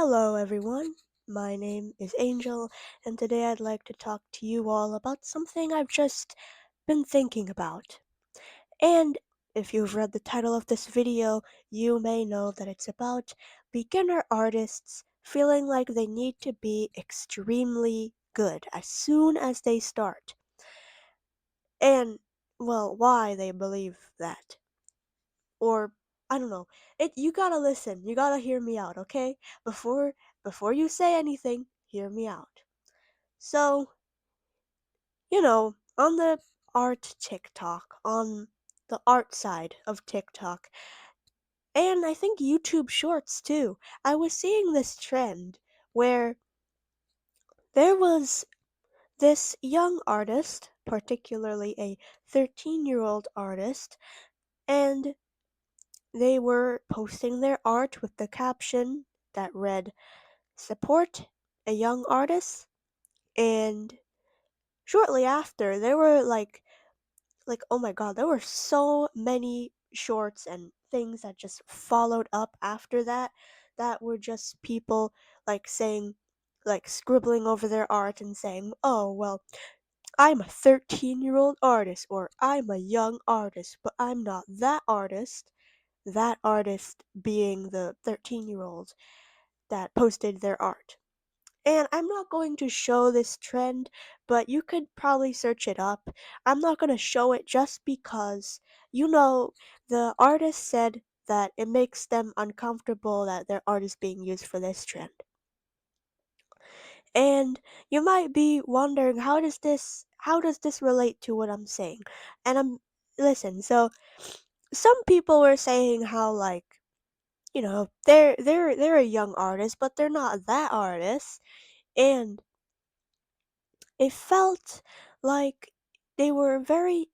Hello, everyone. My name is Angel, and today I'd like to talk to you all about something I've just been thinking about. And if you've read the title of this video, you may know that it's about beginner artists feeling like they need to be extremely good as soon as they start. And, well, why they believe that. Or I don't know. You gotta listen. You gotta hear me out, okay? Before you say anything, hear me out. So, on the art TikTok, on the art side of TikTok, and I think YouTube Shorts too, I was seeing this trend where there was this young artist, particularly a 13-year-old artist, and they were posting their art with the caption that read, "Support a young artist." And shortly after, there were oh my god, there were so many shorts and things that just followed up after that were just people saying, scribbling over their art and saying, "Oh, well, I'm a 13-year-old artist," or "I'm a young artist, but I'm not that artist." That artist being the 13-year-old that posted their art. And I'm not going to show this trend, but you could probably search it up. I'm not going to show it just because, the artist said that it makes them uncomfortable that their art is being used for this trend. And you might be wondering, how does this relate to what I'm saying? And listen, so some people were saying how, they're a young artist, but they're not that artist. And it felt like they were very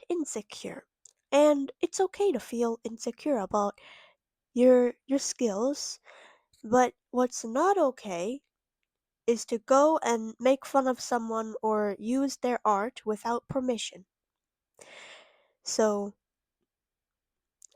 insecure. And it's okay to feel insecure about your skills, but what's not okay is to go and make fun of someone or use their art without permission. So,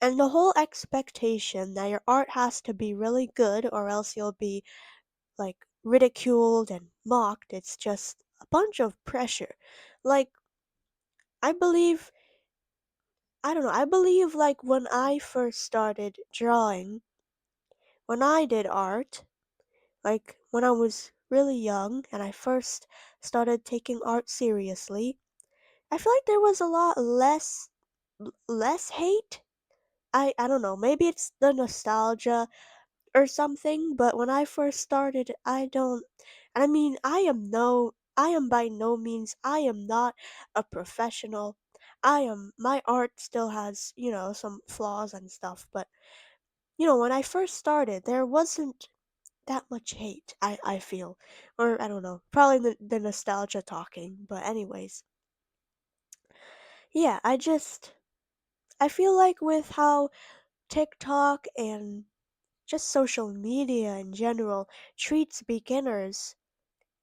and the whole expectation that your art has to be really good or else you'll be ridiculed and mocked, it's just a bunch of pressure. Like, I believe I don't know, I believe when I first started drawing, when I did art, when I was really young and I first started taking art seriously, I feel like there was a lot less hate. I don't know, maybe it's the nostalgia or something, but when I first started, I mean, I am by no means, I am not a professional. My art still has, some flaws and stuff, but, when I first started, there wasn't that much hate, I feel. Or, I don't know, probably the nostalgia talking, but anyways. Yeah, I feel like with how TikTok and just social media in general treats beginners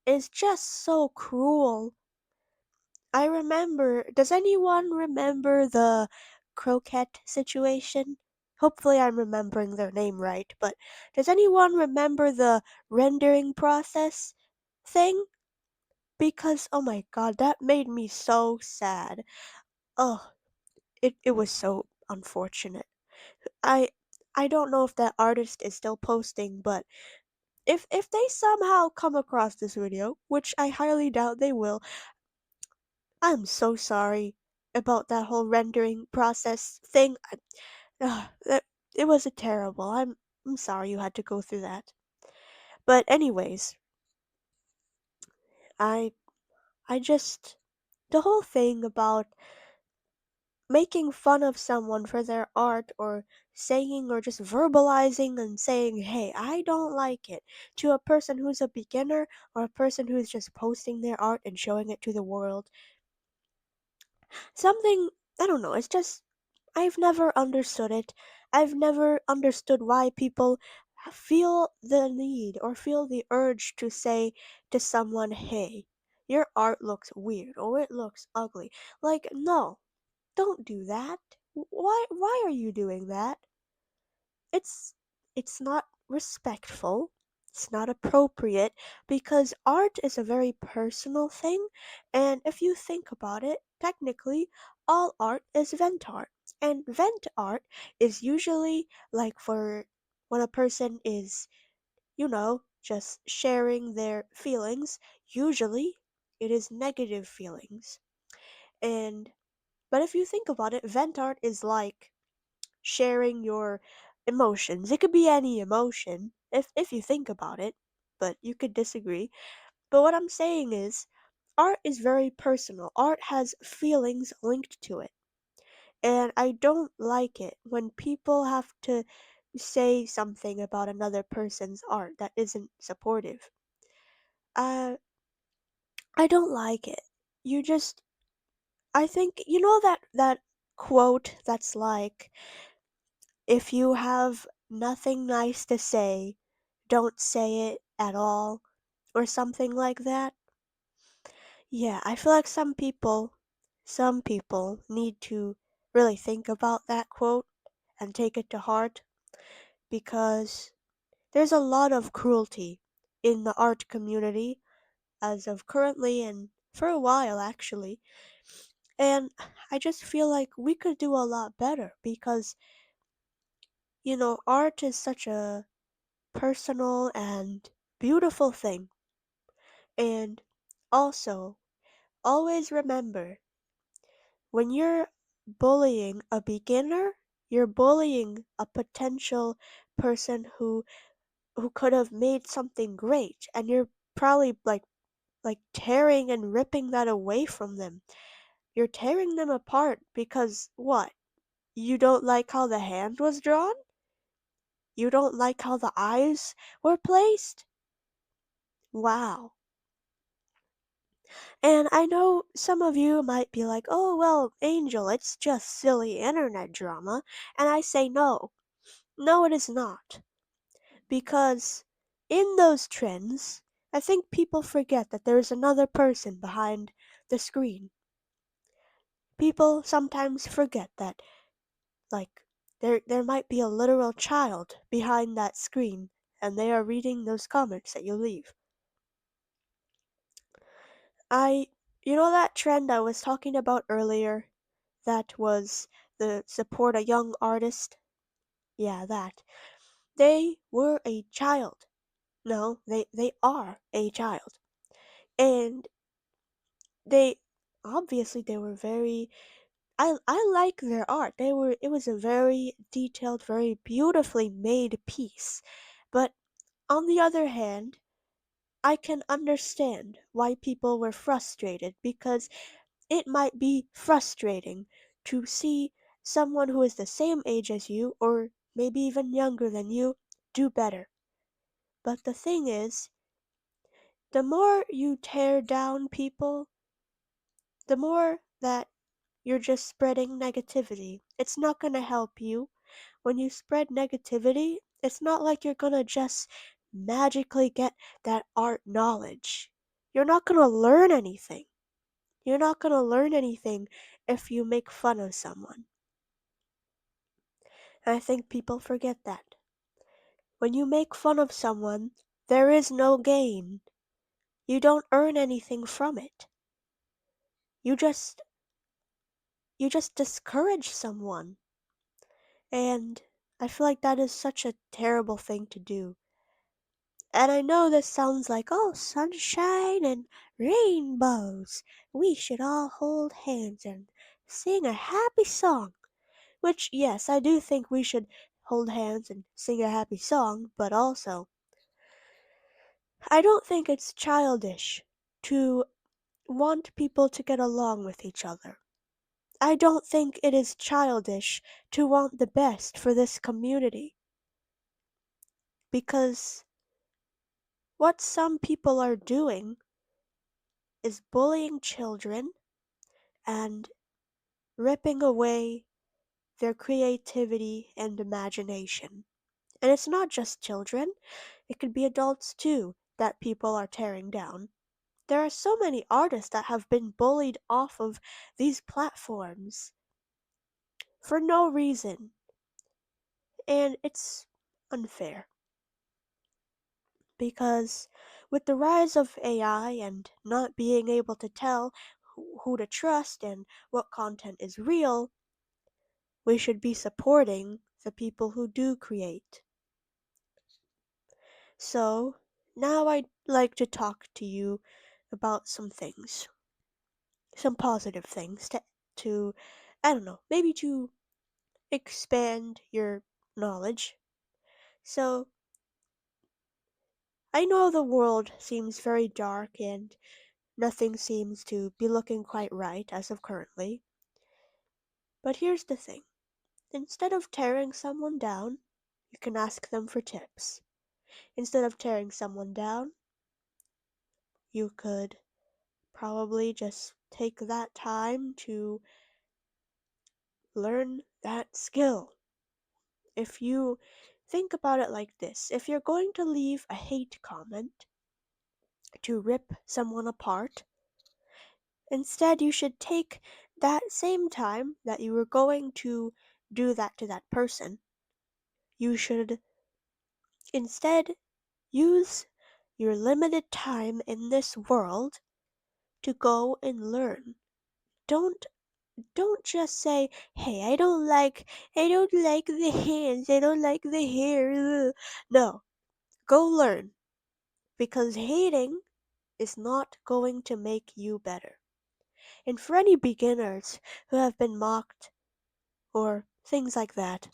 is just so cruel. Does anyone remember the croquette situation? Hopefully, I'm remembering their name right, but does anyone remember the rendering process thing? Because, oh my god, that made me so sad. Oh, it was so unfortunate. I I don't know if that artist is still posting, but if they somehow come across this video, which I highly doubt they will, I'm so sorry about that whole rendering process thing. That it was a terrible. I'm sorry you had to go through that. But anyways, I I just the whole thing about making fun of someone for their art or saying or just verbalizing and saying, "Hey, I don't like it," to a person who's a beginner or a person who's just posting their art and showing it to the world. Something, I don't know, it's just, I've never understood it. I've never understood why people feel the need or feel the urge to say to someone, "Hey, your art looks weird," or "It looks ugly." No, don't do that. Why are you doing that? It's it's not respectful. It's not appropriate because art is a very personal thing, and if you think about it, technically, all art is vent art. And vent art is usually like for when a person is, just sharing their feelings. Usually, it is negative feelings. And but if you think about it, vent art is like sharing your emotions. It could be any emotion if you think about it, but you could disagree. But what I'm saying is art is very personal. Art has feelings linked to it. And I don't like it when people have to say something about another person's art that isn't supportive. Uh, I don't like it. You just, I think, that quote that's like, if you have nothing nice to say, don't say it at all, or something like that. Yeah, I feel like some people need to really think about that quote and take it to heart because there's a lot of cruelty in the art community as of currently and for a while actually. And I just feel like we could do a lot better because, art is such a personal and beautiful thing. And also, always remember when you're bullying a beginner, you're bullying a potential person who could have made something great and you're probably like tearing and ripping that away from them. You're tearing them apart because what? You don't like how the hand was drawn? You don't like how the eyes were placed? Wow. And I know some of you might be like, oh, well, Angel, it's just silly internet drama. And I say, no. No, it is not. Because in those trends, I think people forget that there is another person behind the screen. People sometimes forget that, like, there might be a literal child behind that screen, and they are reading those comments that you leave. I, that trend I was talking about earlier, that was the support a young artist? Yeah, that. They were a child. No, they are a child. And they obviously they were very I like their art. It was a very detailed, very beautifully made piece. But on the other hand, I can understand why people were frustrated because it might be frustrating to see someone who is the same age as you or maybe even younger than you do better. But the thing is, the more you tear down people, the more that you're just spreading negativity. It's not going to help you. When you spread negativity, it's not like you're going to just magically get that art knowledge. You're not going to learn anything. You're not going to learn anything if you make fun of someone. And I think people forget that. When you make fun of someone, there is no gain. You don't earn anything from it. You just you just discourage someone. And I feel like that is such a terrible thing to do. And I know this sounds like, oh, sunshine and rainbows. We should all hold hands and sing a happy song. Which, yes, I do think we should hold hands and sing a happy song, but also, I don't think it's childish to want people to get along with each other. I don't think it is childish to want the best for this community. Because what some people are doing is bullying children and ripping away their creativity and imagination. And it's not just children, it could be adults too that people are tearing down. There are so many artists that have been bullied off of these platforms for no reason, and it's unfair because with the rise of AI and not being able to tell who to trust and what content is real, we should be supporting the people who do create. So, now I'd like to talk to you about some things, some positive things to I don't know, maybe to expand your knowledge. So, I know the world seems very dark and nothing seems to be looking quite right as of currently. But here's the thing. Instead of tearing someone down, you can ask them for tips. Instead of tearing someone down, you could probably just take that time to learn that skill. If you think about it like this, if you're going to leave a hate comment to rip someone apart, instead you should take that same time that you were going to do that to that person. You should instead use your limited time in this world to go and learn. Don't don't just say, "Hey, I don't like the hands, I don't like the hair." Ugh." No, go learn because hating is not going to make you better. And for any beginners who have been mocked or things like that,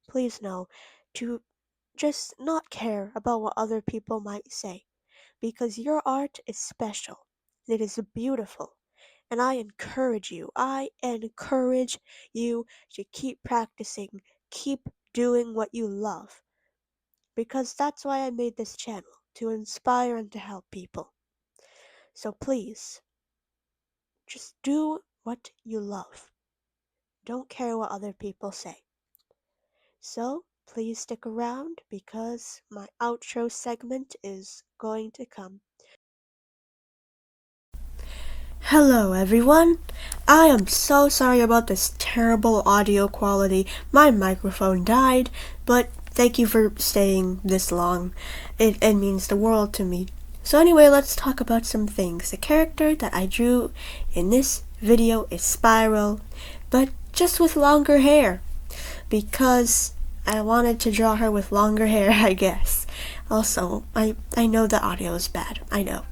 please know to just not care about what other people might say because your art is special. It is beautiful. And I encourage you to keep practicing, keep doing what you love. Because that's why I made this channel, to inspire and to help people. So please, just do what you love. Don't care what other people say. So please stick around because my outro segment is going to come. Hello everyone! I am so sorry about this terrible audio quality. My microphone died, but thank you for staying this long. It means the world to me. So anyway, let's talk about some things. The character that I drew in this video is Spiral, but just with longer hair. Because I wanted to draw her with longer hair, I guess. Also, I know the audio is bad. I know.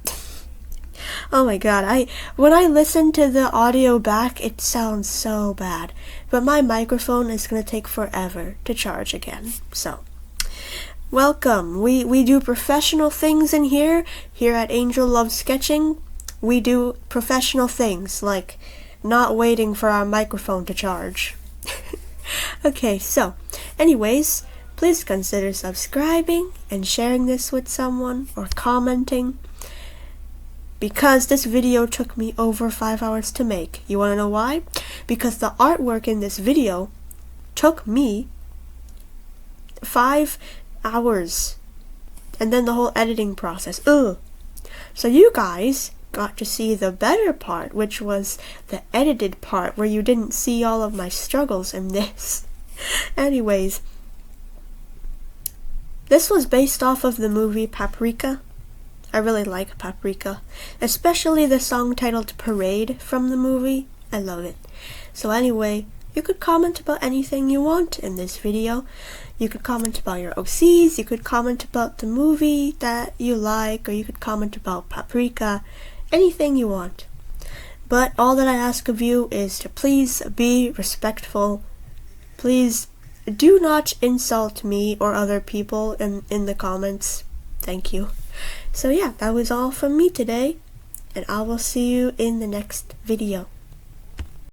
Oh my god, when I listen to the audio back, it sounds so bad. But my microphone is gonna take forever to charge again. So, welcome. We do professional things in here at Angel Loves Sketching. We do professional things, like not waiting for our microphone to charge. Okay, so, anyways, please consider subscribing and sharing this with someone or commenting. Because this video took me over 5 hours to make. You wanna know why? Because the artwork in this video took me 5 hours. And then the whole editing process. Ugh. So you guys got to see the better part, which was the edited part where you didn't see all of my struggles in this. Anyways, this was based off of the movie Paprika. I really like Paprika, especially the song titled Parade from the movie. I love it. So anyway, you could comment about anything you want in this video. You could comment about your OCs, you could comment about the movie that you like, or you could comment about Paprika, anything you want. But all that I ask of you is to please be respectful. Please do not insult me or other people in the comments. Thank you. So yeah, that was all from me today, and I will see you in the next video.